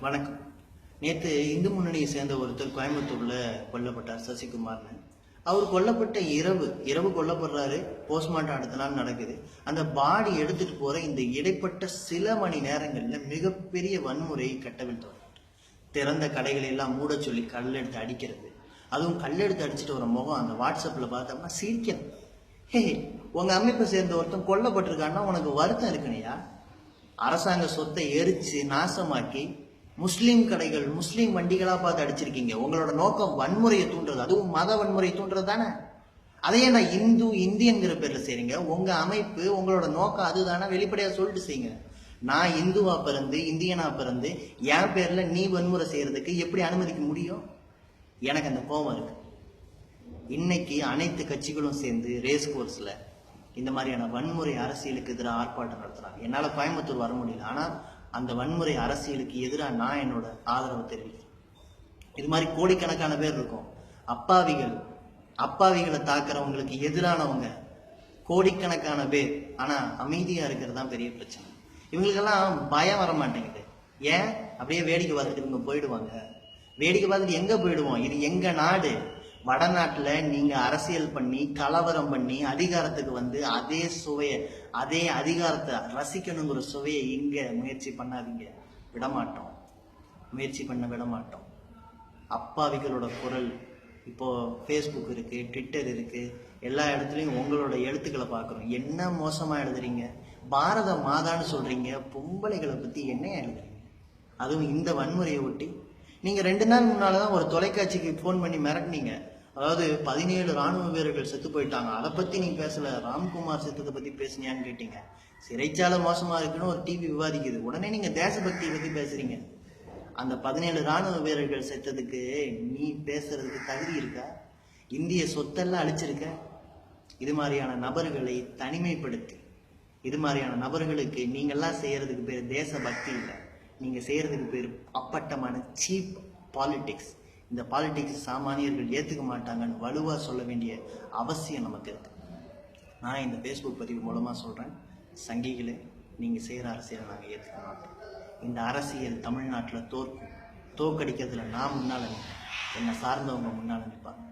வணக்கம். நேற்று இந்து முன்னணியை சேர்ந்த ஒருத்தர் கோயம்புத்தூர்ல கொல்லப்பட்டார், சசிகுமார்னு. அவர் கொல்லப்பட்ட இரவு கொல்லப்படுறாரு. போஸ்ட்மார்ட்டம் அடுத்த நாள் நடக்குது. அந்த பாடி எடுத்துட்டு போற இந்த இடைப்பட்ட சில மணி நேரங்கள்ல மிகப்பெரிய வன்முறை கட்டவிழ்த்தவர். திறந்த கடைகளை எல்லாம் மூட சொல்லி கல்லெடுத்து அடிக்கிறது. அதுவும் கல்லெடுத்து அடிச்சுட்டு ஒரு முகம் அந்த வாட்ஸ்அப்ல பார்த்தோம்னா சிரிக்கிறது. ஹே, உங்க அமைப்பை சேர்ந்த ஒருத்தன் கொல்லப்பட்டிருக்கான்னா உனக்கு வருத்தம் இருக்குனையா? அரசாங்க சொத்தை எரிச்சு நாசமாக்கி முஸ்லீம் கடைகள், முஸ்லீம் வண்டிகளா பார்த்து அடிச்சிருக்கீங்க. உங்களோட நோக்கம் வன்முறையை தூண்டுறது, அதுவும் மத வன்முறையை தூண்டுறது தானே. அதையே நான் இந்தியங்கிற பேர்ல செய்றீங்க. உங்க அமைப்பு, உங்களோட நோக்கம் அதுதானே, வெளிப்படையா சொல்லிட்டு செய்யுங்க. நான் இந்துவா பிறந்து, இந்தியனா பிறந்து, என் பேர்ல நீ வன்முறை செய்யறதுக்கு எப்படி அனுமதிக்க முடியும்? எனக்கு அந்த கோபம் இருக்கு. இன்னைக்கு அனைத்து கட்சிகளும் சேர்ந்து ரேஸ் கோர்ஸ்ல இந்த மாதிரியான வன்முறை அரசியலுக்கு எதிராக ஆர்ப்பாட்டம் நடத்துறாங்க. என்னால கோயம்புத்தூர் வர முடியல, ஆனா அந்த வன்முறை அரசியலுக்கு எதிராக நான் என்னோட ஆதரவு தெரிவிக்கிறேன். இது மாதிரி கோடிக்கணக்கான பேர் இருக்கும். அப்பாவிகளை தாக்குறவங்களுக்கு எதிரானவங்க கோடிக்கணக்கான பேர். ஆனா அமைதியா இருக்கிறது தான் பெரிய பிரச்சனை. இவங்களுக்கெல்லாம் பயம் வர மாட்டேங்குது. ஏன்? அப்படியே வேடிக்கை பார்த்துட்டு இவங்க போயிடுவாங்க. வேடிக்கை பார்த்துட்டு எங்க போயிடுவோம்? இது எங்க நாடு. வடநாட்டுல நீங்க அரசியல் பண்ணி, கலவரம் பண்ணி, அதிகாரத்துக்கு வந்து அதே அதிகாரத்தை ரசிக்கணுங்கிற சுவையை இங்க முயற்சி பண்ணாதீங்க. விடமாட்டோம், முயற்சி பண்ண விடமாட்டோம். அப்பாவிகளோட குரல் இப்போ ஃபேஸ்புக் இருக்கு, ட்விட்டர் இருக்கு, எல்லா இடத்துலையும் உங்களோட எழுத்துக்களை பார்க்குறோம். என்ன மோசமா எழுதுறீங்க? பாரத மாதான்னு சொல்றீங்க, பொம்பளைகளை பத்தி என்ன எழுதுறீங்க? அதுவும் இந்த வன்முறையை ஒட்டி நீங்க 2 நாள் முன்னாலதான் ஒரு தொலைக்காட்சிக்கு போன் பண்ணி மிரட்டினீங்க. அதாவது 17 ராணுவ வீரர்கள் செத்து போயிட்டாங்க, அதை பத்தி நீங்க பேசல, ராம்குமார் செத்ததை பத்தி பேசுனியான்னு கேட்டீங்க. சிறைச்சாலை மோசமா இருக்குன்னு ஒரு டிவி விவாதிக்குது, உடனே நீங்க தேசபக்தியை பத்தி பேசுறீங்க. அந்த 17 ராணுவ வீரர்கள் செத்ததுக்கு நீ பேசுறதுக்கு தகுதி இருக்கா? இந்திய சொத்தெல்லாம் அழிச்சிருக்க. இது மாதிரியான நபர்களை தனிமைப்படுத்தி, இது மாதிரியான நபர்களுக்கு நீங்கெல்லாம் செய்யறதுக்கு பேர் தேசபக்தி இல்லை. நீங்க செய்யறதுக்கு பேர் அப்பட்டமான சீப் பாலிடிக்ஸ். இந்த பாலிடிக்ஸ் சாமானியர்கள் ஏத்துக்க மாட்டாங்கன்னு வலுவா சொல்ல வேண்டிய அவசியம் நமக்கு இருக்கு. நான் இந்த ஃபேஸ்புக் பதிவு மூலமா சொல்றேன், சங்கிகளே, நீங்க செய்யற அரசியலை நாங்க ஏத்துக்க மாட்டோம். இந்த அரசியல் தமிழ்நாட்டுல தோற்கடிக்கிறதுல நான் முன்னால நிற்பேன், என்னை சார்ந்தவங்க முன்னால நிற்பாங்க.